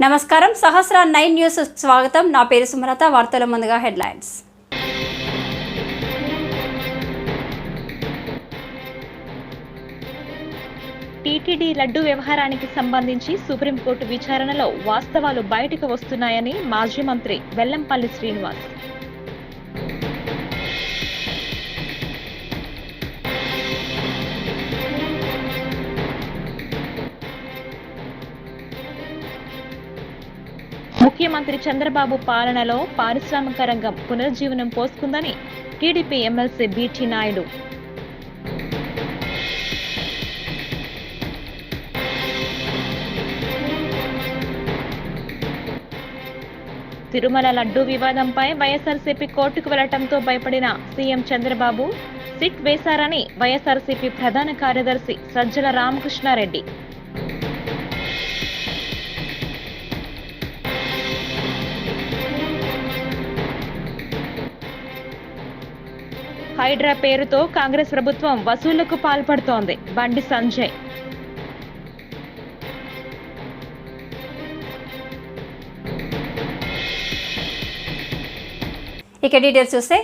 నమస్కారం సహస్ర 9 న్యూస్ స్వాగతం. నా పేరు సుమలత. వార్తల ముందుగా హెడ్లైన్స్. టీటీడీ లడ్డు వ్యవహారానికి సంబంధించి సుప్రీంకోర్టు విచారణలో వాస్తవాలు బయటకు వస్తున్నాయని మాజీ మంత్రి వెల్లంపల్లి శ్రీనివాస్. ముఖ్యమంత్రి చంద్రబాబు పాలనలో పారిశ్రామిక రంగం పునరుజ్జీవనం పోసుకుందని TDP MLC BT Naidu. Tirumala laddu వివాదంపై వైఎస్ఆర్సీపీ కోర్టుకు వెళ్లడంతో భయపడిన సీఎం చంద్రబాబు సిట్ వేశారని వైఎస్ఆర్సీపీ ప్రధాన కార్యదర్శి సజ్జల రామకృష్ణారెడ్డి. హైడ్రా పేరుతో కాంగ్రెస్ ప్రభుత్వం వసూళ్లకు పాల్పడుతోంది. బండి సంజయ్. ఇక డీటెయిల్స్ చూస్తే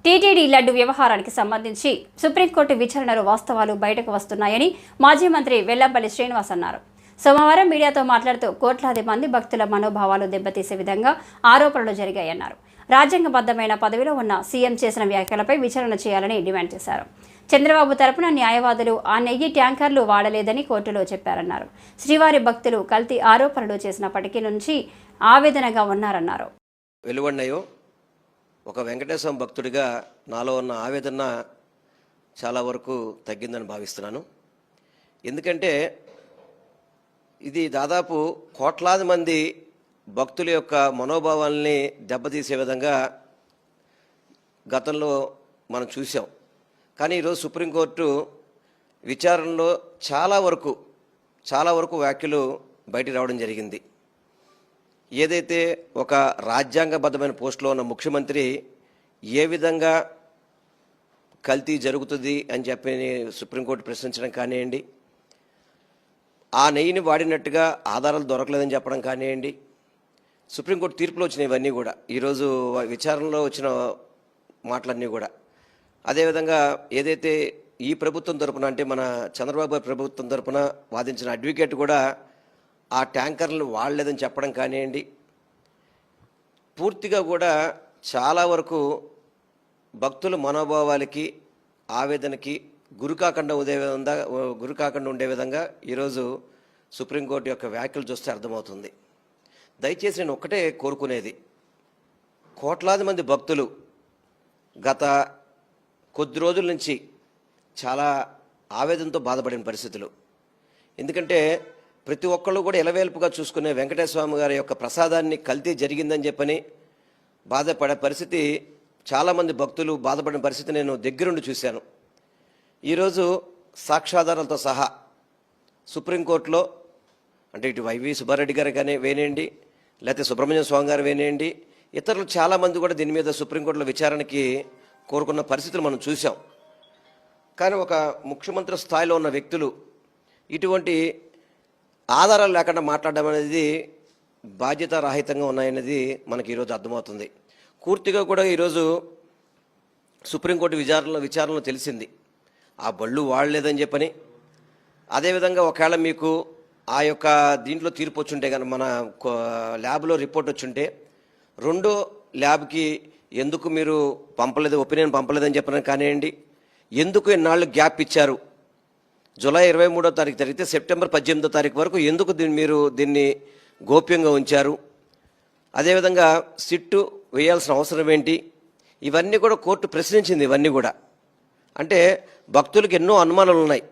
టీటీడీ లడ్డు వ్యవహారానికి సంబంధించి సుప్రీంకోర్టు విచారణలో వాస్తవాలు బయటకు వస్తున్నాయని మాజీ మంత్రి వెల్లంపల్లి శ్రీనివాస్ అన్నారు. సోమవారం మీడియాతో మాట్లాడుతూ కోట్లాది మంది భక్తుల మనోభావాలు దెబ్బతీసే విధంగా ఆరోపణలు జరిగాయన్నారు. రాజ్యాంగబద్ధమైన పదవిలో ఉన్న సీఎం చేసిన వ్యాఖ్యలపై విచారణ చేయాలని డిమాండ్ చేశారు. చంద్రబాబు తరపున న్యాయవాదులు ఆ నెయ్యి ట్యాంకర్లు వాడలేదని కోర్టులో చెప్పారన్నారు. శ్రీవారి భక్తులు కల్తీ ఆరోపణలు చేసినప్పటికీ నుంచి ఆవేదనగా ఉన్నారన్నారు. వెలువడినాయో ఒక వెంకటేశ్వర భక్తుడిగా నాలో ఉన్న ఆవేదన చాలా వరకు తగ్గిందని భావిస్తున్నాను. ఎందుకంటే ఇది దాదాపు కోట్లాది మంది భక్తుల యొక్క మనోభావాల్ని దెబ్బతీసే విధంగా గతంలో మనం చూసాం. కానీ ఈరోజు సుప్రీంకోర్టు విచారణలో చాలా వరకు వ్యాఖ్యలు బయటికి రావడం జరిగింది. ఏదైతే ఒక రాజ్యాంగబద్ధమైన పోస్టులో ఉన్న ముఖ్యమంత్రి ఏ విధంగా కల్తీ జరుగుతుంది అని చెప్పి సుప్రీంకోర్టు ప్రశ్నించడం కానివ్వండి, ఆ నెయ్యిని వాడినట్టుగా ఆధారాలు దొరకలేదని చెప్పడం కానివ్వండి, సుప్రీంకోర్టు తీర్పులో వచ్చిన ఇవన్నీ కూడా ఈరోజు విచారణలో వచ్చిన మాటలన్నీ కూడా, అదేవిధంగా ఏదైతే ఈ ప్రభుత్వం తరపున అంటే మన చంద్రబాబు ప్రభుత్వం తరపున వాదించిన అడ్వకేట్ కూడా ఆ ట్యాంకర్లు వాడలేదని చెప్పడం కానివ్వండి, పూర్తిగా కూడా చాలా వరకు భక్తుల మనోభావాలకి ఆవేదనకి గురికాకుండా ఉండే విధంగా ఈరోజు సుప్రీంకోర్టు యొక్క వ్యాఖ్యలు చూస్తే అర్థమవుతుంది. దయచేసి నేను ఒక్కటే కోరుకునేది, కోట్లాది మంది భక్తులు గత కొద్ది రోజుల నుంచి చాలా ఆవేదనతో బాధపడిన పరిస్థితులు. ఎందుకంటే ప్రతి ఒక్కళ్ళు కూడా ఎలవేల్పుగా చూసుకునే వెంకటేశ్వర స్వామి గారి యొక్క ప్రసాదాన్ని కల్తీ జరిగిందని చెప్పని బాధపడే పరిస్థితి, చాలామంది భక్తులు బాధపడిన పరిస్థితి నేను దగ్గరుండి చూశాను. ఈరోజు సాక్ష్యాధారాలతో సహా సుప్రీంకోర్టులో అంటే ఇటు వైవి సుబ్బారెడ్డి గారు కానీ వేనేయండి, లేకపోతే సుబ్రహ్మణ్య స్వామి గారు వేనేయండి, ఇతరులు చాలామంది కూడా దీని మీద సుప్రీంకోర్టులో విచారణకి కోరుకున్న పరిస్థితులు మనం చూసాం. కానీ ఒక ముఖ్యమంత్రి స్థాయిలో ఉన్న వ్యక్తులు ఇటువంటి ఆధారాలు లేకుండా మాట్లాడడం అనేది బాధ్యతారాహితంగా ఉన్నాయనేది మనకి ఈరోజు అర్థమవుతుంది. పూర్తిగా కూడా ఈరోజు సుప్రీంకోర్టు విచారణలో తెలిసింది ఆ బళ్ళు వాడలేదని చెప్పని. అదేవిధంగా ఒకవేళ మీకు ఆ యొక్క దీంట్లో తీర్పు వచ్చుంటే కనుక మన ల్యాబ్లో రిపోర్ట్ వచ్చుంటే రెండో ల్యాబ్కి ఎందుకు మీరు ఒపీనియన్ పంపలేదని చెప్పడం కానివ్వండి, ఎందుకు ఇన్నాళ్ళు గ్యాప్ ఇచ్చారు, జూలై 23వ తారీఖు జరిగితే సెప్టెంబర్ 18వ తారీఖు వరకు ఎందుకు మీరు దీన్ని గోప్యంగా ఉంచారు, అదేవిధంగా సిట్టు వేయాల్సిన అవసరం ఏంటి, ఇవన్నీ కూడా కోర్టు ప్రశ్నించింది. ఇవన్నీ కూడా అంటే భక్తులకు ఎన్నో అనుమానాలు ఉన్నాయి.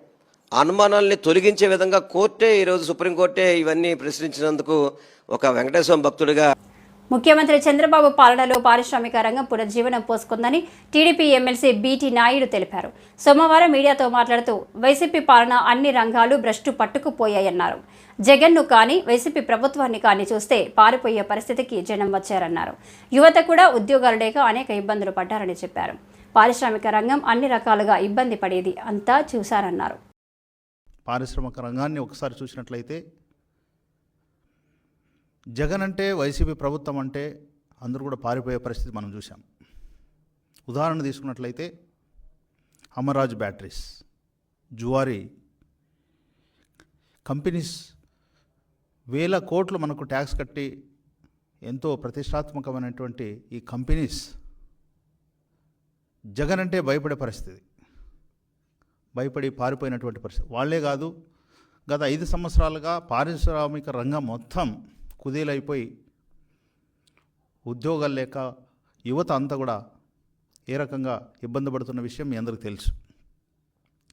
అనుమానాల్ని తొలగించే విధంగా కోర్టే ఈరోజు సుప్రీంకోర్టే ఇవన్నీ ప్రశ్నించినందుకు ఒక వెంకటేశ్వర భక్తుడిగా ముఖ్యమంత్రి చంద్రబాబు పాలనలో పారిశ్రామిక రంగం పునర్జీవనం పోసుకుందని టీడీపీ ఎమ్మెల్సీ బీటీ నాయుడు తెలిపారు. సోమవారం మీడియాతో మాట్లాడుతూ వైసీపీ పాలన అన్ని రంగాలు భ్రష్టు పట్టుకుపోయాయన్నారు. జగన్ను కానీ వైసీపీ ప్రభుత్వాన్ని కానీ చూస్తే పారిపోయే పరిస్థితికి జనం వచ్చారన్నారు. యువత కూడా ఉద్యోగాలు లేక అనేక ఇబ్బందులు పడ్డారని చెప్పారు. పారిశ్రామిక రంగం అన్ని రకాలుగా ఇబ్బంది పడేది అంతా చూశారన్నారు. పారిశ్రామిక రంగాన్ని ఒకసారి చూసినట్లయితే జగన్ అంటే వైసీపీ ప్రభుత్వం అంటే అందరూ కూడా పారిపోయే పరిస్థితి మనం చూసాం. ఉదాహరణ తీసుకున్నట్లయితే అమర్రాజ్ బ్యాటరీస్, జువారీ కంపెనీస్ వేల కోట్లు మనకు ట్యాక్స్ కట్టి ఎంతో ప్రతిష్టాత్మకమైనటువంటి ఈ కంపెనీస్ జగన్ అంటే భయపడే పరిస్థితి, భయపడి పారిపోయినటువంటి పరిస్థితి. వాళ్ళే కాదు, గత 5 సంవత్సరాలుగా పారిశ్రామిక రంగం మొత్తం కుదేలైపోయి ఉద్యోగాలు లేక యువత అంతా కూడా ఏ రకంగా ఇబ్బంది పడుతున్న విషయం మీ అందరికీ తెలుసు.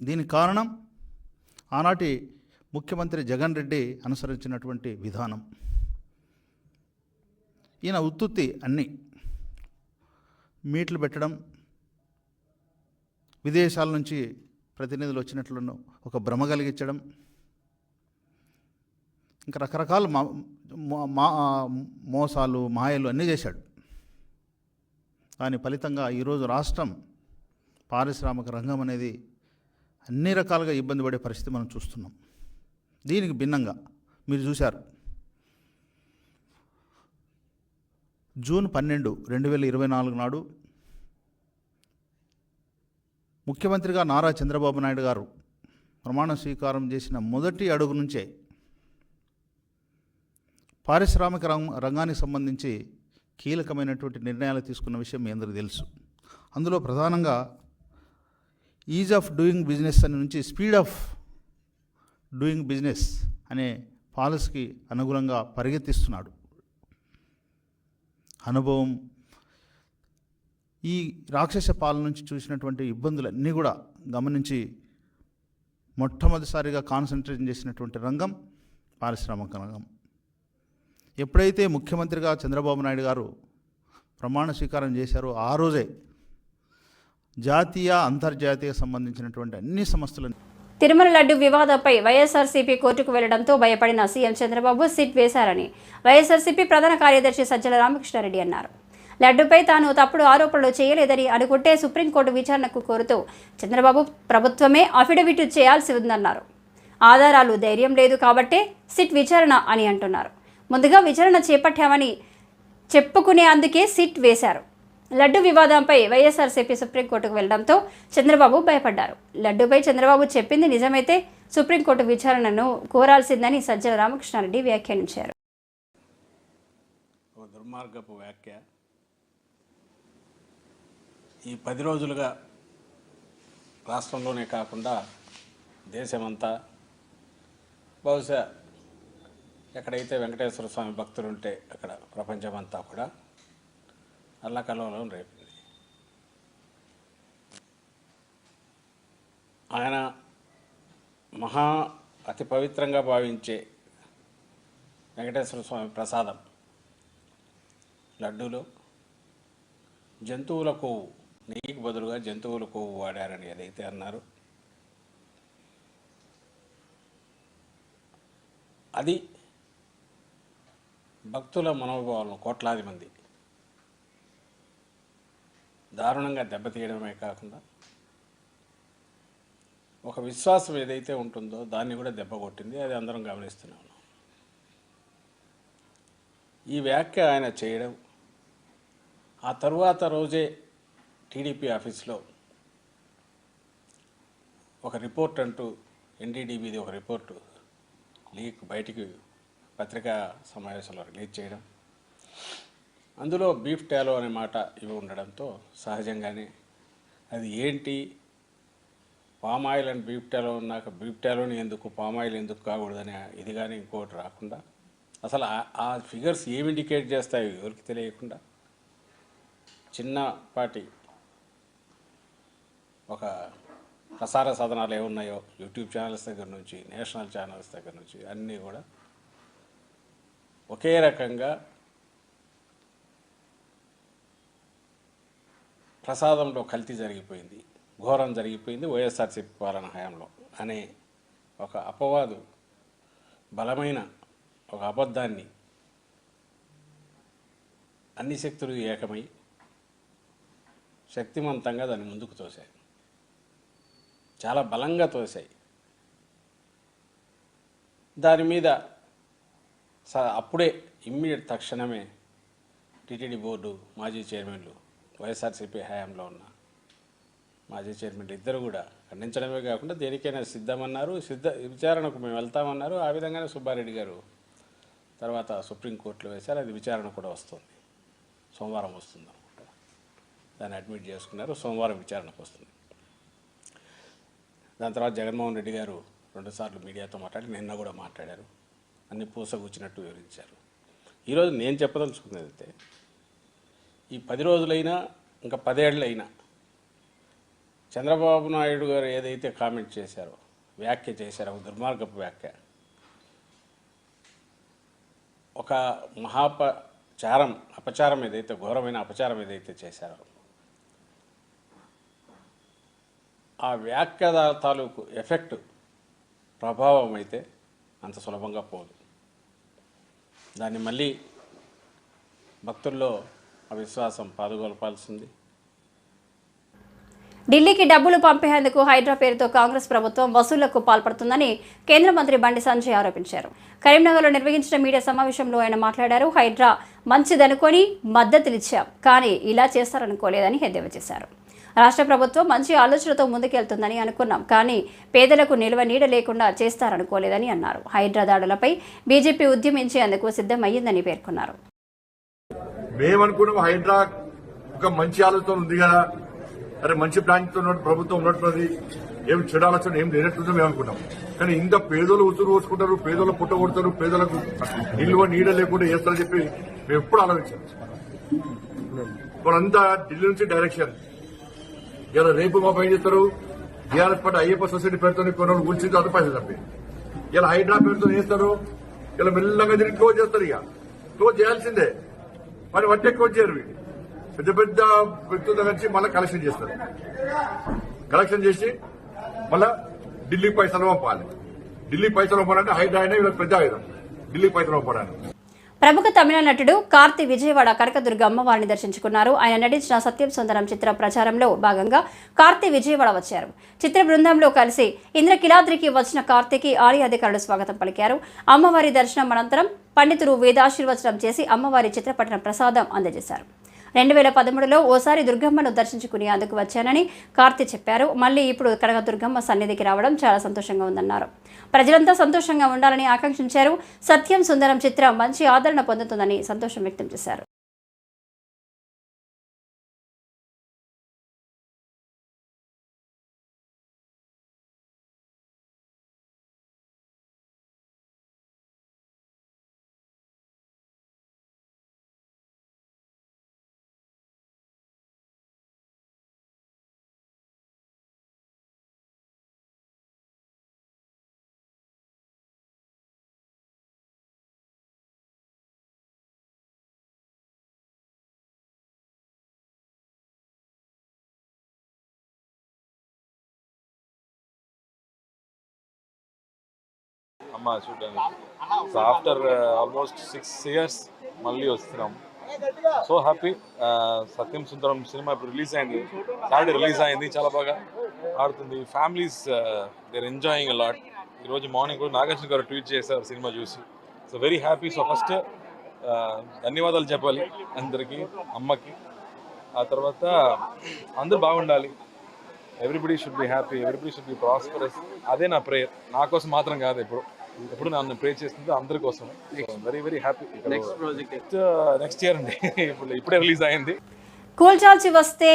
దీనికి కారణం ఆనాటి ముఖ్యమంత్రి జగన్ రెడ్డి అనుసరించినటువంటి విధానం. ఈయన ఉత్తుత్తి అన్నీ మీట్లు పెట్టడం, విదేశాల నుంచి ప్రతినిధులు వచ్చినట్లను ఒక భ్రమ కలిగించడం, ఇంకా రకరకాల మోసాలు మాయలు అన్నీ చేశాడు. దాని ఫలితంగా ఈరోజు రాష్ట్రం పారిశ్రామిక రంగం అనేది అన్ని రకాలుగా ఇబ్బంది పడే పరిస్థితి మనం చూస్తున్నాం. దీనికి భిన్నంగా మీరు చూశారు, జూన్ 12, 2024 నాడు ముఖ్యమంత్రిగా నారా చంద్రబాబు నాయుడు గారు ప్రమాణ స్వీకారం చేసిన మొదటి అడుగు నుంచే పారిశ్రామిక రంగానికి సంబంధించి కీలకమైనటువంటి నిర్ణయాలు తీసుకున్న విషయం మీ అందరికీ తెలుసు. అందులో ప్రధానంగా ఈజ్ ఆఫ్ డూయింగ్ బిజినెస్ అని నుంచి స్పీడ్ ఆఫ్ డూయింగ్ బిజినెస్ అనే పాలసీకి అనుగుణంగా పరిగెత్తిస్తున్నాడు. అనుభవం, ఈ రాక్షస పాలన నుంచి చూసినటువంటి ఇబ్బందులన్నీ కూడా గమనించి మొట్టమొదటిసారిగా కాన్సన్ట్రేషన్ చేసినటువంటి రంగం పారిశ్రామిక రంగం. ఎప్పుడైతే ముఖ్యమంత్రిగా చంద్రబాబు నాయుడు గారు ప్రమాణ స్వీకారం చేశారో ఆ రోజే జాతీయ అంతర్జాతీయ సంబంధించినటువంటి అన్ని సంస్థలను తిరుమల లడ్డు వివాదంపై వైఎస్ఆర్సీపీ కోర్టుకు వెళ్లడంతో భయపడిన సీఎం చంద్రబాబు సిట్ వేశారని వైఎస్ఆర్సీపీ ప్రధాన కార్యదర్శి సజ్జల రామకృష్ణారెడ్డి అన్నారు. లడ్డుపై తాను తప్పుడు ఆరోపణలు చేయలేదని అనుకుంటే సుప్రీంకోర్టు విచారణకు కోరుతూ చంద్రబాబు ప్రభుత్వమే అఫిడవిట్ చేయాల్సి ఉందన్నారు. ఆధారాలు ధైర్యం లేదు కాబట్టే సిట్ విచారణ అని అంటున్నారు. ముందుగా విచారణ చేపట్టామని చెప్పుకునే అందుకే సిట్ వేశారు. లడ్డు వివాదంపై వైఎస్ఆర్సీపీ సుప్రీంకోర్టుకు వెళ్లడంతో చంద్రబాబు భయపడ్డారు. లడ్డుపై చంద్రబాబు చెప్పింది నిజమైతే సుప్రీంకోర్టు విచారణను కోరాల్సిందని సజ్జల రామకృష్ణారెడ్డి వ్యాఖ్యానించారు. దుర్మార్గపు వ్యాఖ్య. ఈ 10 రోజులుగా రాష్ట్రంలోనే కాకుండా దేశమంతా, బహుశా ఎక్కడైతే వెంకటేశ్వర స్వామి భక్తులు ఉంటే అక్కడ ప్రపంచమంతా కూడా అల్లకల్లోలం రేపింది. ఆయన అతి పవిత్రంగా భావించే వెంకటేశ్వర స్వామి ప్రసాదం లడ్డూలో జంతువుల కొవ్వు, నెయ్యికి బదులుగా జంతువుల కొవ్వు వాడారని ఏదైతే అన్నారు, అది భక్తుల మనోభావాలను కోట్లాది మంది దారుణంగా దెబ్బతీయడమే కాకుండా ఒక విశ్వాసం ఏదైతే ఉంటుందో దాన్ని కూడా దెబ్బ కొట్టింది. అది అందరం గమనిస్తున్నాం. ఈ వ్యాఖ్య ఆయన చేయడం, ఆ తరువాత రోజే టీడీపీ ఆఫీస్లో ఒక రిపోర్ట్ అంటూ ఎన్డీడీబీది ఒక రిపోర్టు లీక్ బయటికి పత్రికా సమావేశంలో రిలీజ్ చేయడం, అందులో బీఫ్ టాలో అనే మాట ఇవి ఉండడంతో సహజంగానే అది ఏంటి, పామాయిల్ అండ్ బీఫ్ టాలో ఉన్నాక బీఫ్ టాలోని ఎందుకు, పామాయిల్ ఎందుకు కాకూడదని ఇది కానీ ఇంకోటి రాకుండా, అసలు ఆ ఫిగర్స్ ఏమి ఇండికేట్ చేస్తాయో ఎవరికి తెలియకుండా చిన్నపాటి ఒక ప్రసార సాధనాలు ఏమున్నాయో యూట్యూబ్ ఛానల్స్ దగ్గర నుంచి నేషనల్ ఛానల్స్ దగ్గర నుంచి అన్నీ కూడా ఒకే రకంగా ప్రసాదంలో కల్తీ జరిగిపోయింది, ఘోరం జరిగిపోయింది వైఎస్ఆర్సీపీ పాలన హయాంలో అనే ఒక అపవాదు, బలమైన ఒక అబద్ధాన్ని అన్ని శక్తులు ఏకమై శక్తివంతంగా దాన్ని ముందుకు తోశాయి, చాలా బలంగా తోశాయి. దాని మీద అప్పుడే ఇమ్మీడియట్ తక్షణమే టీటీడీ బోర్డు మాజీ చైర్మన్లు వైఎస్ఆర్సీపీ హయాంలో ఉన్న మాజీ చైర్మన్లు ఇద్దరు కూడా ఖండించడమే కాకుండా దేనికైనా సిద్ధమన్నారు, విచారణకు మేము వెళ్తామన్నారు. ఆ విధంగానే సుబ్బారెడ్డి గారు తర్వాత సుప్రీంకోర్టులో వేశారు. అది విచారణ కూడా వస్తుంది, సోమవారం వస్తుంది అనుకుంటా. దాన్ని అడ్మిట్ చేసుకున్నారు, సోమవారం విచారణకు వస్తుంది. దాని తర్వాత జగన్మోహన్ రెడ్డి గారు 2 సార్లు మీడియాతో మాట్లాడి నిన్న కూడా మాట్లాడారు, అన్ని పూసగుచ్చినట్టు వివరించారు. ఈరోజు నేను చెప్పదలుచుకున్నది అయితే ఈ 10 రోజులైనా ఇంకా 10 ఏళ్ళైనా చంద్రబాబు నాయుడు గారు ఏదైతే కామెంట్ చేశారో, వ్యాఖ్య చేశారో, ఒక దుర్మార్గపు వ్యాఖ్య, ఒక అపచారం ఏదైతే, ఘోరమైన అపచారం ఏదైతే చేశారో, ఆ వ్యాఖ్య తాలూకు ఎఫెక్ట్, ప్రభావం అయితే అంత సులభంగా పోదు. దాన్ని మళ్ళీ భక్తుల్లో ఆ విశ్వాసం పాదుగొల్పాల్సింది. ఢిల్లీకి డబ్బులు పంపేందుకు హైడ్రా పేరుతో కాంగ్రెస్ ప్రభుత్వం వసూళ్లకు పాల్పడుతుందని కేంద్ర మంత్రి బండి సంజయ్ ఆరోపించారు. కరీంనగర్లో నిర్వహించిన మీడియా సమావేశంలో ఆయన మాట్లాడారు. హైడ్రా మంచిదనుకొని మద్దతులిచ్చాం, కానీ ఇలా చేస్తారనుకోలేదని ఎద్దేవా చేశారు. రాష్ట్ర ప్రభుత్వం మంచి ఆలోచనతో ముందుకెళ్తుందని అనుకున్నాం, కానీ పేదలకు నిల్వ నీడ లేకుండా చేస్తారనుకోలేదని అన్నారు. హైడ్రా దాడులపై బీజేపీ ఉద్యమించేందుకు సిద్ధమయ్యిందని పేర్కొన్నారు. మేమనుకున్నాం హైడ్రా ఒక మంచి ఆలోచన ఉంది కదా, అరే మంచి ప్లాన్తో ప్రభుత్వం ఉన్నట్టున్నది, ఏం చెడు ఆలోచన ఏం లేనట్టుందో మేము అనుకున్నాం. కానీ ఇంత పేదలు ఉసురు పోసుకుంటారు, పేదలు పుట్ట కొడతారు, పేదలకు నిల్వ నీడ లేకుండా చేస్తారని చెప్పి మేము ఎప్పుడు ఆలోచించాం. వాళ్ళంతా ఢిల్లీ నుంచి డైరెక్షన్. ఇలా రేపు మా పని చేస్తారు, టీఆర్ఎస్ పార్టీ అయ్యప్ప సొసైటీ పేరుతో కొన్ని కూర్చుంది, అంత పైసలు తప్పి ఇలా హైడ్రా పేరుతో చేస్తారు. ఇలా మెల్లగా తిరిగి క్లోజ్ చేస్తారు. ఇక క్లోజ్ చేయాల్సిందే, మరి వట్టే క్లోజ్ చేయరు. వీళ్ళు పెద్ద పెద్ద వ్యక్తుల దగ్గర నుంచి మళ్ళీ కలెక్షన్ చేస్తారు. కలెక్షన్ చేసి మళ్ళా ఢిల్లీకి పైసలు పంపాలి. ఢిల్లీ పైసలు పంపాలంటే హైడ్రా అయినా వీళ్ళకి పెద్ద ఆయుధం, ఢిల్లీ పైసలు పంపడానికి. ప్రముఖ తమిళ నటుడు కార్తీ విజయవాడ కనకదుర్గ అమ్మవారిని దర్శించుకున్నారు. ఆయన నటించిన సత్యం సుందరం చిత్ర ప్రచారంలో భాగంగా కార్తీ విజయవాడ వచ్చారు. చిత్ర బృందంలో కలిసి ఇంద్రకిలాద్రికి వచ్చిన కార్తీకి ఆలయ అధికారులు స్వాగతం పలికారు. అమ్మవారి దర్శనం అనంతరం పండితులు వేదాశీర్వచనం చేసి అమ్మవారి చిత్రపటం ప్రసాదం అందజేశారు. 2013లో ఓసారి దుర్గమ్మను దర్శించుకునేందుకు వచ్చానని కార్తీ చెప్పారు. మళ్ళీ ఇప్పుడు కనకదుర్గమ్మ సన్నిధికి రావడం చాలా సంతోషంగా ఉందన్నారు. ప్రజలంతా సంతోషంగా ఉండాలని ఆకాంక్షించారు. సత్యం సుందరం చిత్రం మంచి ఆదరణ పొందుతుందని సంతోషం వ్యక్తం చేశారు. అమ్మ చూడడానికి. సో ఆఫ్టర్ ఆల్మోస్ట్ 6 years మళ్ళీ వస్తున్నాం. So happy. Sathyam Sundaram cinema ఇప్పుడు రిలీజ్ అయింది, సాటర్డే రిలీజ్ అయింది, చాలా బాగా ఆడుతుంది. Families they're enjoying a lot. ఈరోజు మార్నింగ్ కూడా నాగార్జున గారు ట్వీట్ చేశారు సినిమా చూసి. So very happy. So first ధన్యవాదాలు చెప్పాలి అందరికీ, అమ్మకి. ఆ తర్వాత అందరూ బాగుండాలి. Everybody should be happy, everybody should be prosperous. అదే నా ప్రేయర్, నా కోసం మాత్రం కాదు, ఎప్పుడు నన్ను ప్రే చేస్తుంది అందరి కోసం. Very very happy. Next year అండి, ఇప్పుడే రిలీజ్ అయింది. కూల్చాల్సి వస్తే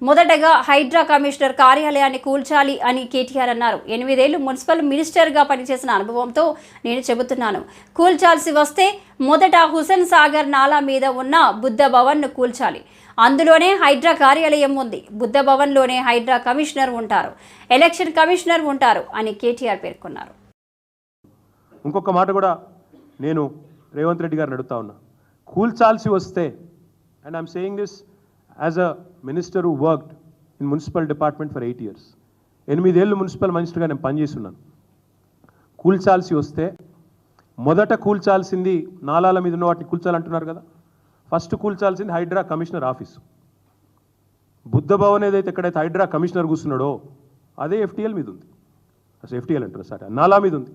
మొదటగా హైడ్రా కమిషనర్ కార్యాలయాన్ని కూల్చాలి అని కేటీఆర్ అన్నారు. 8 ఏళ్లు మున్సిపల్ మినిస్టర్గా పనిచేసిన అనుభవంతో నేను చెబుతున్నాను. కూల్చాల్సి వస్తే మొదట హుసేన్ సాగర్ నాలా మీద ఉన్న బుద్ధ భవన్ను కూల్చాలి. అందులోనే హైడ్రా కార్యాలయం ఉంది. బుద్ధ భవన్లోనే హైడ్రా కమిషనర్ ఉంటారు, ఎలక్షన్ కమిషనర్ ఉంటారు అని కేటీఆర్ పేర్కొన్నారు. ఇంకొక మాట కూడా నేను రేవంత్ రెడ్డి గారిని అడుగుతా ఉన్నా. కూల్చాల్సి వస్తే, and I'm saying this as a minister who worked in municipal department for 8 years. 8 ఏళ్ళు మున్సిపల్ మినిస్టర్గా నేను పనిచేస్తున్నాను. కూల్చాల్సి వస్తే మొదట కూల్చాల్సింది నాలాల మీద ఉన్న వాటిని కూల్చాలంటున్నారు కదా, ఫస్ట్ కూల్చాల్సింది హైడ్రా కమిషనర్ ఆఫీసు. బుద్ధ భవన్ ఏదైతే ఎక్కడైతే హైడ్రా కమిషనర్ కూర్చున్నాడో అదే FTL మీద ఉంది. అసలు FTL అంటారు సార్, నాలా మీద ఉంది.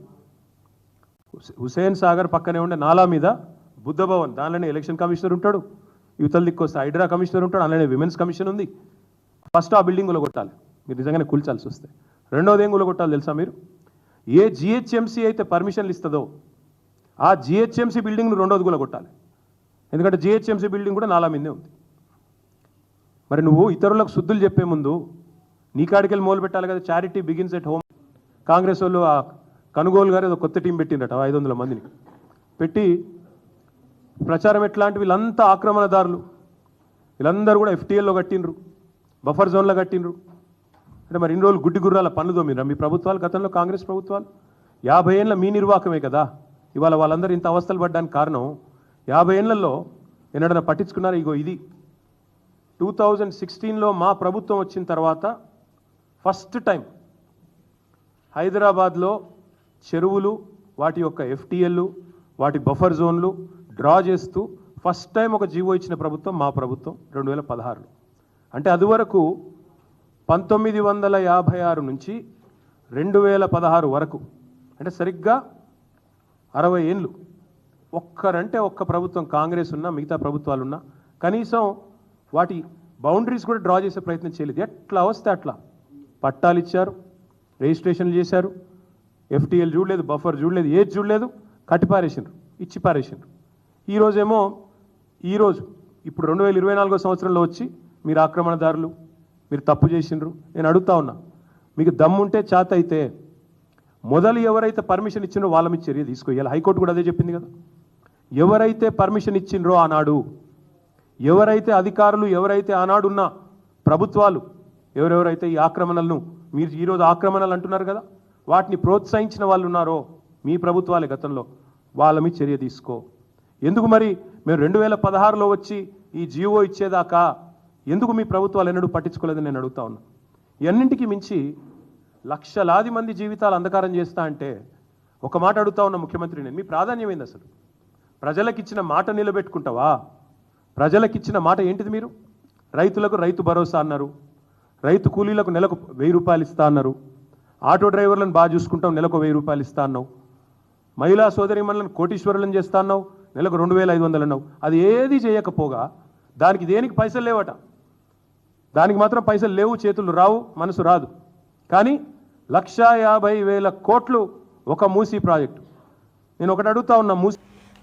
హుసేన్ సాగర్ పక్కనే ఉండే నాలా మీద బుద్ధ భవన్, దానిలోనే ఎలక్షన్ కమిషనర్ ఉంటాడు, యువతల దిక్కు వస్తే హైడ్రా కమిషనర్ ఉంటాడు, అందులోనే విమెన్స్ కమిషన్ ఉంది. ఫస్ట్ ఆ బిల్డింగ్ కొట్టాలి మీరు నిజంగానే కూల్చాల్సి వస్తే. రెండోది ఏం కొట్టాలి తెలుసా మీరు? ఏ జిహెచ్ఎంసీ అయితే పర్మిషన్లు ఇస్తుందో ఆ జిహెచ్ఎంసీ బిల్డింగ్ను రెండోది కొట్టాలి. ఎందుకంటే జిహెచ్ఎంసీ బిల్డింగ్ కూడా నాలా మీదే ఉంది. మరి నువ్వు ఇతరులకు శుద్ధులు చెప్పే ముందు నీ కాడికెళ్ళి మొదలు పెట్టాలి కదా. Charity begins at home. Congress వాళ్ళు ఆ కనుగోలు గారు ఏదో కొత్త టీం పెట్టిండట 500 మందిని పెట్టి ప్రచారం ఎట్లాంటి వీళ్ళంతా ఆక్రమణదారులు, వీళ్ళందరూ కూడా FTLలో కట్టిండ్రు, బఫర్ జోన్లో కట్టిండ్రు. అంటే మరి ఇన్ని రోజులు గుడ్డి గుర్రాల పనులు తోమిరా మీ ప్రభుత్వాలు, గతంలో కాంగ్రెస్ ప్రభుత్వాలు? 50 ఏళ్ళ మీ నిర్వాహకమే కదా ఇవాళ వాళ్ళందరూ ఇంత అవస్థలు పడ్డానికి కారణం. 50 ఏళ్లలో ఎన్నడన్నా పట్టించుకున్నారు? ఇగో ఇది 2016లో మా ప్రభుత్వం వచ్చిన తర్వాత ఫస్ట్ టైం హైదరాబాద్లో చెరువులు, వాటి యొక్క FTL, వాటి బఫర్ జోన్లు డ్రా చేస్తూ ఫస్ట్ టైం ఒక జీవో ఇచ్చిన ప్రభుత్వం మా ప్రభుత్వం 2016లో. అంటే అది వరకు 1956 నుంచి 2016 వరకు, అంటే సరిగ్గా 60 ఏళ్ళు ఒక్కరంటే ఒక్క ప్రభుత్వం కాంగ్రెస్ ఉన్నా మిగతా ప్రభుత్వాలు ఉన్నా కనీసం వాటి బౌండరీస్ కూడా డ్రా చేసే ప్రయత్నం చేయలేదు. ఎట్లా వస్తే అట్లా పట్టాలు ఇచ్చారు, రిజిస్ట్రేషన్లు చేశారు, FTL చూడలేదు, బఫర్ చూడలేదు, ఏది చూడలేదు, కట్టిపారేసిండ్రు, ఇచ్చి పారేసిండ్రు. ఈరోజు ఇప్పుడు 2024 సంవత్సరంలో వచ్చి మీరు ఆక్రమణదారులు, మీరు తప్పు చేసిండ్రు. నేను అడుగుతా ఉన్నా, మీకు దమ్ముంటే చేత అయితే మొదలు ఎవరైతే పర్మిషన్ ఇచ్చిండ్రో వాళ్ళ మీద చర్య తీసుకోవాలి. హైకోర్టు కూడా అదే చెప్పింది కదా. ఎవరైతే పర్మిషన్ ఇచ్చిండ్రో ఆనాడు, ఎవరైతే అధికారులు, ఎవరైతే ఆనాడున్న ప్రభుత్వాలు, ఎవరెవరైతే ఈ ఆక్రమణలను మీరు ఈరోజు ఆక్రమణలు అంటున్నారు కదా, వాటిని ప్రోత్సహించిన వాళ్ళు ఉన్నారో మీ ప్రభుత్వాలే గతంలో, వాళ్ళ మీద చర్య తీసుకో. ఎందుకు మరి మేము 2016లో వచ్చి ఈ జీవో ఇచ్చేదాకా ఎందుకు మీ ప్రభుత్వాలు ఎన్నడూ పట్టించుకోలేదని నేను అడుగుతా ఉన్నా. ఇవన్నింటికి మించి లక్షలాది మంది జీవితాలు అంధకారం చేస్తా అంటే ఒక మాట అడుగుతా ఉన్న ముఖ్యమంత్రి, నేను మీ ప్రాధాన్యం ఏంది అసలు? ప్రజలకిచ్చిన మాట నిలబెట్టుకుంటావా? ప్రజలకిచ్చిన మాట ఏంటిది? మీరు రైతులకు రైతు భరోసా అన్నారు, రైతు కూలీలకు నెలకు 1000 రూపాయలు ఇస్తా అన్నారు, ఆటో డ్రైవర్లను బాగా చూసుకుంటాం నెలకు 1000 రూపాయలు ఇస్తా అన్నావు, మహిళా సోదరిమణులను కోటీశ్వరులను చేస్తా అన్నావు, నెలకు 2500 అన్నావు. అది ఏది చేయకపోగా దానికి దేనికి పైసలు లేవట. దానికి మాత్రం పైసలు లేవు, చేతులు రావు, మనసు రాదు. కానీ 1,50,000 కోట్లు ఒక మూసీ ప్రాజెక్టు. నేను ఒకటి అడుగుతా ఉన్నా, మూసీ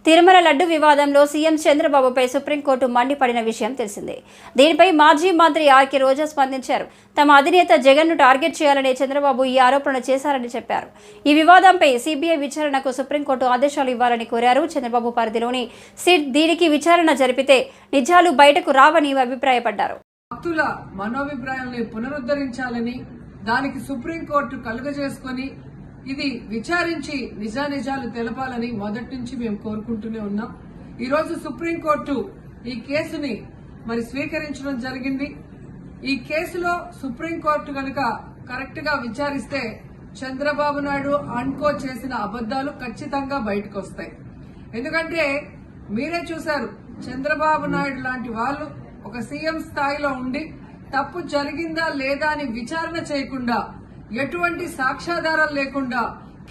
తిరుమల లడ్డు వివాదంలో సీఎం చంద్రబాబుపై సుప్రీంకోర్టు మండిపడిన విషయం తెలిసిందే. దీనిపై మాజీ మంత్రి ఆర్కే రోజా స్పందించారు. తమ అధినేత జగన్ను టార్గెట్ చేయాలనే చంద్రబాబు ఈ ఆరోపణలు చేశారని చెప్పారు. ఈ వివాదంపై సిబిఐ విచారణకు సుప్రీంకోర్టు ఆదేశాలు ఇవ్వాలని కోరారు. చంద్రబాబు పరిధిలోని సిట్ దీనికి విచారణ జరిపితే నిజాలు బయటకు రావని అభిప్రాయపడ్డారు. భక్తుల మనోభిప్రాయాలను పునరుద్ధరించాలని, దానికి సుప్రీంకోర్టు కలుగజేసుకొని ఇది విచారించి నిజానిజాలు తెలపాలని మొదటి నుంచి మేము కోరుకుంటూనే ఉన్నాం. ఈరోజు సుప్రీంకోర్టు ఈ కేసుని మరి స్వీకరించడం జరిగింది. ఈ కేసులో సుప్రీంకోర్టు కనుక కరెక్ట్ గా విచారిస్తే చంద్రబాబు నాయుడు అన్కో చేసిన అబద్దాలు ఖచ్చితంగా బయటకు వస్తాయి. ఎందుకంటే మీరే చూశారు, చంద్రబాబు నాయుడు లాంటి వాళ్ళు ఒక సీఎం స్థాయిలో ఉండి తప్పు జరిగిందా లేదా అని విచారణ చేయకుండా, ఎటువంటి సాక్ష్యాధారాలు లేకుండా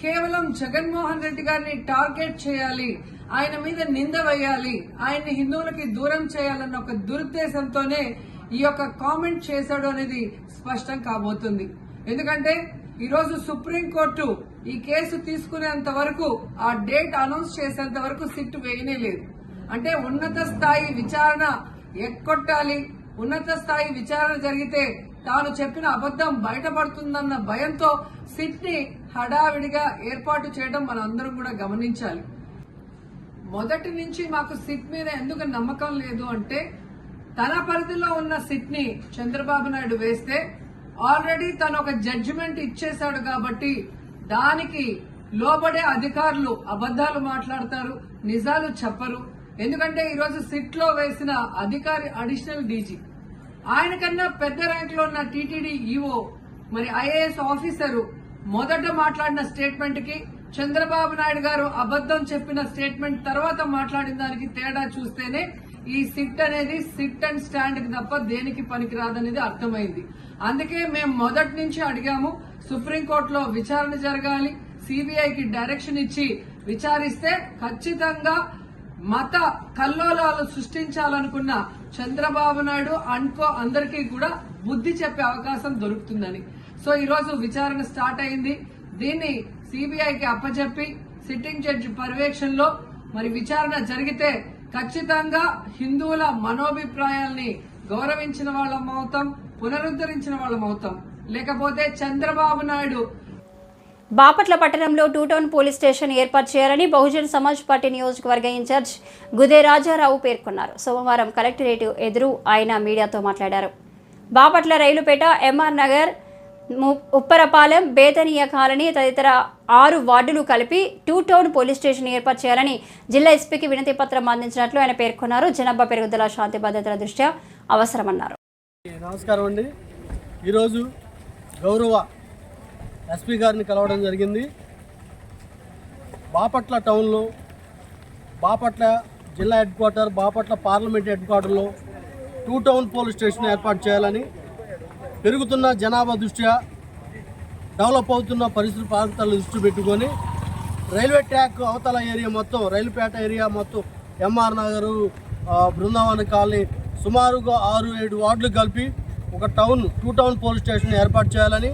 కేవలం జగన్మోహన్ రెడ్డి గారిని టార్గెట్ చేయాలి, ఆయన మీద నింద వేయాలి, ఆయన్ని హిందువులకి దూరం చేయాలన్న ఒక దురుద్దేశంతోనే ఈ యొక్క కామెంట్ చేశాడు అనేది స్పష్టం కాబోతుంది. ఎందుకంటే ఈరోజు సుప్రీంకోర్టు ఈ కేసు తీసుకునేంత వరకు, ఆ డేట్ అనౌన్స్ చేసేంత వరకు సిట్ వేయనే లేదు. అంటే ఉన్నత స్థాయి విచారణ ఎక్కొట్టాలి, ఉన్నత స్థాయి విచారణ జరిగితే తాను చెప్పిన అబద్దం బయటపడుతుందన్న భయంతో సిట్ ని హడావిడిగా ఏర్పాటు చేయడం మనం అందరం కూడా గమనించాలి. మొదటి నుంచి మాకు సిట్ మీద ఎందుకు నమ్మకం లేదు అంటే, తన పరిధిలో ఉన్న సిట్ ని చంద్రబాబు నాయుడు వేస్తే ఆల్రెడీ తను ఒక జడ్జిమెంట్ ఇచ్చేశాడు కాబట్టి దానికి లోబడే అధికారులు అబద్దాలు మాట్లాడతారు, నిజాలు చెప్పరు. ఎందుకంటే ఈరోజు సిట్ లో వేసిన అధికారి అడిషనల్ డీజీ, ఆయన కన్నా పెద్ద ర్యాంక్ లో ఉన్న టీటీడీ ఈఓ, మరి ఐఏఎస్ ఆఫీసరు మొదట మాట్లాడిన స్టేట్మెంట్ కి చంద్రబాబు నాయుడు గారు అబద్దం చెప్పిన స్టేట్మెంట్ తర్వాత మాట్లాడిన దానికి తేడా చూస్తేనే ఈ సిట్ అనేది సిట్ అండ్ స్టాండ్ కి తప్ప దేనికి పనికిరాదనేది అర్థమైంది. అందుకే మేము మొదటి నుంచి అడిగాము, సుప్రీంకోర్టులో విచారణ జరగాలి, సిబిఐకి డైరెక్షన్ ఇచ్చి విచారిస్తే ఖచ్చితంగా మత కల్లోలాలు సృష్టించాలనుకున్న చంద్రబాబు నాయుడు అనుకో అందరికీ కూడా బుద్ధి చెప్పే అవకాశం దొరుకుతుందని. సో ఈరోజు విచారణ స్టార్ట్ అయింది. దీన్ని సిబిఐకి అప్పచెప్పి సిట్టింగ్ జడ్జి పర్యవేక్షణలో మరి విచారణ జరిగితే ఖచ్చితంగా హిందువుల మనోభిప్రాయాల్ని గౌరవించిన వాళ్ళం అవుతాం, పునరుద్ధరించిన వాళ్ళం అవుతాం. లేకపోతే చంద్రబాబు నాయుడు బాపట్ల పట్టణంలో 2 టౌన్ పోలీస్ స్టేషన్ ఏర్పాటు చేయాలని బహుజన్ సమాజ్ పార్టీ నియోజకవర్గ ఇన్ఛార్జ్ గుదే రాజారావు పేర్కొన్నారు. సోమవారం కలెక్టరేట్ ఎదురు ఆయన మీడియాతో మాట్లాడారు. బాపట్ల రైలుపేట, ఎంఆర్ నగర్, ఉప్పరపాలెం, బేతనీయ కాలనీ తదితర 6 వార్డులు కలిపి 2 టౌన్ పోలీస్ స్టేషన్ ఏర్పాటు చేయాలని జిల్లా ఎస్పీకి వినతి పత్రం అందించినట్లు ఆయన పేర్కొన్నారు. జనాభా పెరుగుదల, శాంతి భద్రతల దృష్ట్యా అవసరమన్నారు. నమస్కారం అండి. ఈరోజు గౌరవ ఎస్పీ గారిని కలవడం జరిగింది. బాపట్ల టౌన్లో, బాపట్ల జిల్లా head quarter, Bapatla parliament head క్వార్టర్లో 2 టౌన్ పోలీస్ స్టేషన్ ఏర్పాటు చేయాలని, పెరుగుతున్న జనాభా దృష్ట్యా, డెవలప్ అవుతున్న పరిసర ప్రాంతాల దృష్టి పెట్టుకొని రైల్వే ట్రాక్ అవతల ఏరియా మొత్తం, రైలుపేట ఏరియా మొత్తం, ఎంఆర్ నగరు, బృందావన కాలనీ సుమారుగా 6-7 వార్డులు కలిపి ఒక 2 టౌన్ పోలీస్ స్టేషన్ ఏర్పాటు చేయాలని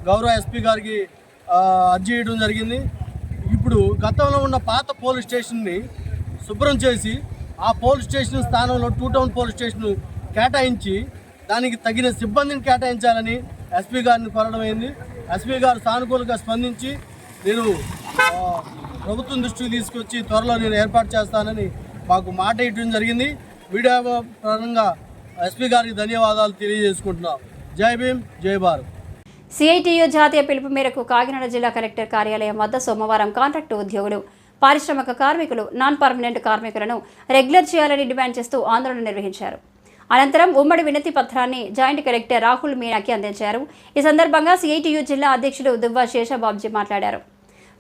గౌరవ ఎస్పీ గారికి అర్జీ చేయడం జరిగింది. ఇప్పుడు గతంలో ఉన్న పాత పోలీస్ స్టేషన్ని శుభ్రం చేసి ఆ పోలీస్ స్టేషన్ స్థానంలో 2 టౌన్ పోలీస్ స్టేషన్ కేటాయించి దానికి తగిన సిబ్బందిని కేటాయించాలని ఎస్పీ గారిని కోరడం అయింది. ఎస్పీ గారు సానుకూలంగా స్పందించి నేను ప్రభుత్వం దృష్టికి తీసుకొచ్చి త్వరలో నేను ఏర్పాటు చేస్తానని మాకు మాట ఇవ్వడం జరిగింది. మీడియా పరంగా ఎస్పీ గారికి ధన్యవాదాలు తెలియజేసుకుంటున్నాం. జై భీమ్, జై భారత్. సిఐటియు జాతీయ పిలుపు మేరకు కాకినాడ జిల్లా కలెక్టర్ కార్యాలయం వద్ద సోమవారం కాంట్రాక్టు ఉద్యోగులు, పారిశ్రామిక కార్మికులు, నాన్ పర్మనెంట్ కార్మికులను రెగ్యులర్ చేయాలని డిమాండ్ చేస్తూ ఆందోళన నిర్వహించారు. అనంతరం ఉమ్మడి వినతి పత్రాన్ని జాయింట్ కలెక్టర్ రాహుల్ మీనాకి అందించారు. ఈ సందర్భంగా సిఐటియు జిల్లా అధ్యక్షుడు దువ్వా శేషబాబ్జీ మాట్లాడారు.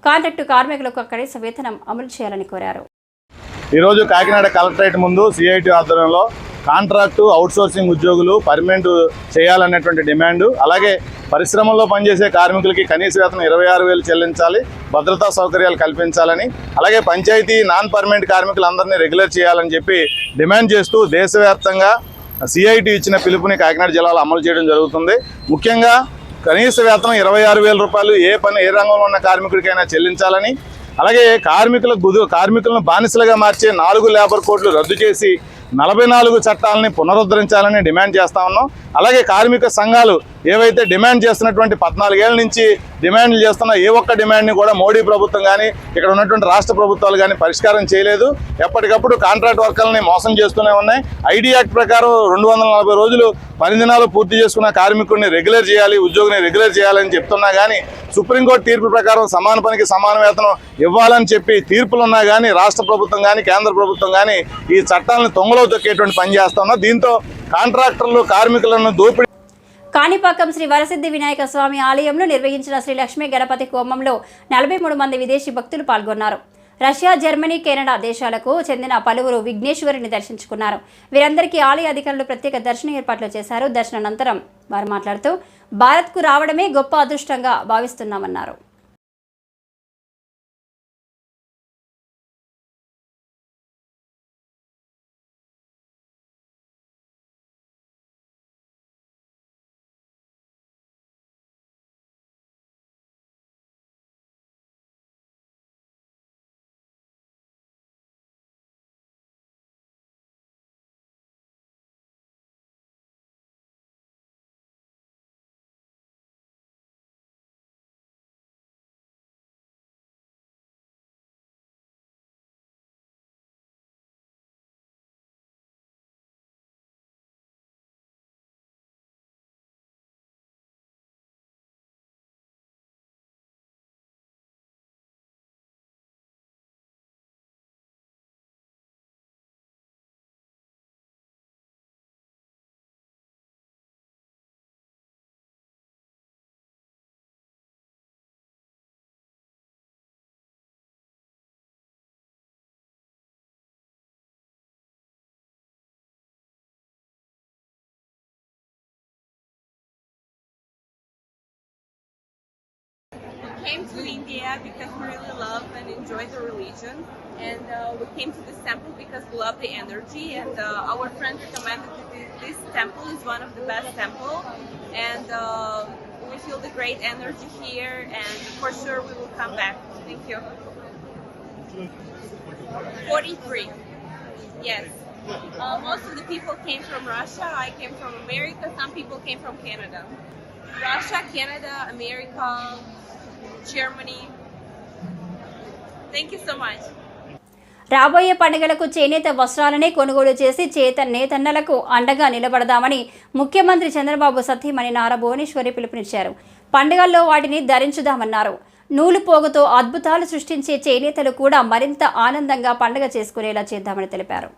కాంట్రాక్టు కార్మికులకు కనీస వేతనం అమలు చేయాలని కోరారు. ఈరోజు కాకినాడ కలెక్టరేట్ ముందు సిఐటి ఆధ్వర్యంలో కాంట్రాక్టు, అవుట్సోర్సింగ్ ఉద్యోగులు పర్మనెంట్ చేయాలనేటువంటి డిమాండు, అలాగే పరిశ్రమల్లో పనిచేసే కార్మికులకి కనీస వేతనం 26,000 చెల్లించాలి, భద్రతా సౌకర్యాలు కల్పించాలని, అలాగే పంచాయతీ నాన్ పర్మనెంట్ కార్మికులందరినీ రెగ్యులర్ చేయాలని చెప్పి డిమాండ్ చేస్తూ దేశవ్యాప్తంగా సిఐటి ఇచ్చిన పిలుపుని కాకినాడ జిల్లాలో అమలు చేయడం జరుగుతుంది. ముఖ్యంగా కనీస వేతనం 26,000 రూపాయలు ఏ రంగంలో ఉన్న కార్మికుడికైనా చెల్లించాలని, అలాగే కార్మికులను బానిసలుగా మార్చే 4 లేబర్ కోడ్లు రద్దు చేసి 44 చట్టాలని పునరుద్ధరించాలని డిమాండ్ చేస్తా ఉన్నాం. అలాగే కార్మిక సంఘాలు ఏవైతే డిమాండ్ చేస్తున్నటువంటి 14 ఏళ్ల నుంచి డిమాండ్లు చేస్తున్న ఏ ఒక్క డిమాండ్ని కూడా మోడీ ప్రభుత్వం కానీ ఇక్కడ ఉన్నటువంటి రాష్ట్ర ప్రభుత్వాలు కానీ పరిష్కారం చేయలేదు. ఎప్పటికప్పుడు కాంట్రాక్ట్ వర్కర్లని మోసం చేస్తూనే ఉన్నాయి. ఐడి యాక్ట్ ప్రకారం 240 రోజులు పని దినాలు పూర్తి చేసుకున్న కార్మికుడిని రెగ్యులర్ చేయాలి, ఉద్యోగిని రెగ్యులర్ చేయాలని చెప్తున్నా కానీ సుప్రీంకోర్టు తీర్పు ప్రకారం సమాన పనికి సమాన వేతనం ఇవ్వాలని చెప్పి తీర్పులు ఉన్నా కానీ రాష్ట్ర ప్రభుత్వం కానీ కేంద్ర ప్రభుత్వం కానీ ఈ చట్టాలను తొంగలో తొక్కేటువంటి పని చేస్తున్నా. దీంతో కాంట్రాక్టర్లు కార్మికులను దోపిడీ. కాణిపాకం శ్రీ వరసిద్ధి వినాయక స్వామి ఆలయంలో నిర్వహించిన శ్రీ లక్ష్మీ గణపతి హోమంలో 43 మంది విదేశీ భక్తులు పాల్గొన్నారు. రష్యా, జర్మనీ, కెనడా దేశాలకు చెందిన పలువురు విఘ్నేశ్వరుని దర్శించుకున్నారు. వీరందరికీ ఆలయ అధికారులు ప్రత్యేక దర్శన ఏర్పాట్లు చేశారు. దర్శనానంతరం వారు మాట్లాడుతూ భారత్కు రావడమే గొప్ప అదృష్టంగా భావిస్తున్నామన్నారు. came to India because we really love and enjoy the religion, and we came to this temple because we love the energy, and our friends recommended that this temple is one of the best temple, and we feel the great energy here, and for sure we will come back. Thank you. 43. Yes. Most of the people came from Russia. I came from America. Some people came from Canada. Russia, Canada, America, Germany. Thank you so much. రాబోయే పండుగలకు చేనేత వస్త్రాలనే కొనుగోలు చేసి నేతన్నలకు అండగా నిలబడదామని ముఖ్యమంత్రి చంద్రబాబు సతీమణి నారా భువనేశ్వరి పిలుపునిచ్చారు. పండుగల్లో వాటిని ధరించుదామన్నారు. నూలు పోగుతో అద్భుతాలు సృష్టించే చేనేతలు కూడా మరింత ఆనందంగా పండుగ చేసుకునేలా చేద్దామని తెలిపారు.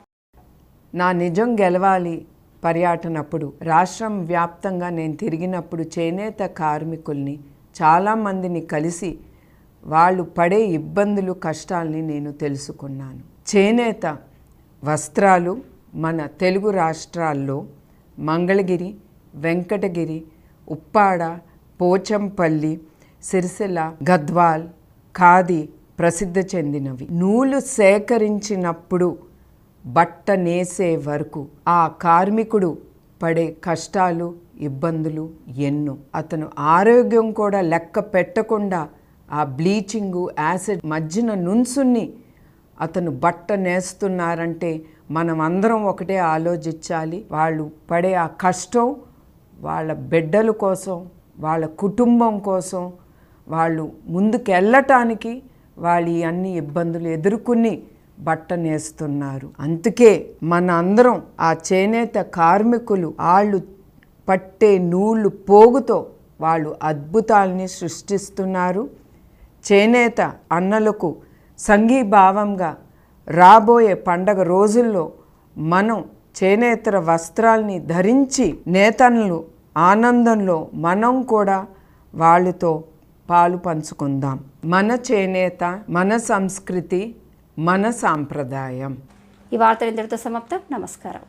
నా నిజం గెలవాలి పర్యటనప్పుడు రాష్ట్రం వ్యాప్తంగా నేను తిరిగినప్పుడు చేనేత కార్మికుల్ని చాలామందిని కలిసి వాళ్ళు పడే ఇబ్బందులు కష్టాలని నేను తెలుసుకున్నాను. చేనేత వస్త్రాలు మన తెలుగు రాష్ట్రాల్లో మంగళగిరి, వెంకటగిరి, ఉప్పాడ, పోచంపల్లి, సిరిసిల్ల, గద్వాల్, ఖాదీ ప్రసిద్ధి చెందినవి. నూలు సేకరించినప్పుడు బట్ట నేసే వరకు ఆ కార్మికుడు పడే కష్టాలు, ఇబ్బందులు ఎన్నో. అతను ఆరోగ్యం కూడా లెక్క పెట్టకుండా ఆ బ్లీచింగు, యాసిడ్ మధ్యన నుంచుని అతను బట్ట నేస్తున్నారంటే మనం అందరం ఒకటే ఆలోచించాలి. వాళ్ళు పడే ఆ కష్టం వాళ్ళ బిడ్డల కోసం, వాళ్ళ కుటుంబం కోసం, వాళ్ళు ముందుకు వెళ్ళటానికి వాళ్ళు అన్ని ఇబ్బందులు ఎదుర్కొని బట్ట నేస్తున్నారు. అందుకే మన అందరం ఆ చేనేత కార్మికులు వాళ్ళు పట్టే నూలు పోగుతో వాళ్ళు అద్భుతాలని సృష్టిస్తున్నారు. చేనేత అన్నలకు సంఘీభావంగా రాబోయే పండగ రోజుల్లో మనం చేనేతర వస్త్రాల్ని ధరించి నేతన్నలు ఆనందంలో మనం కూడా వాళ్ళతో పాలు పంచుకుందాం. మన చేనేత, మన సంస్కృతి, మన సాంప్రదాయం. ఈ వార్తలు ఇంతటితో సమాప్తం. నమస్కారం.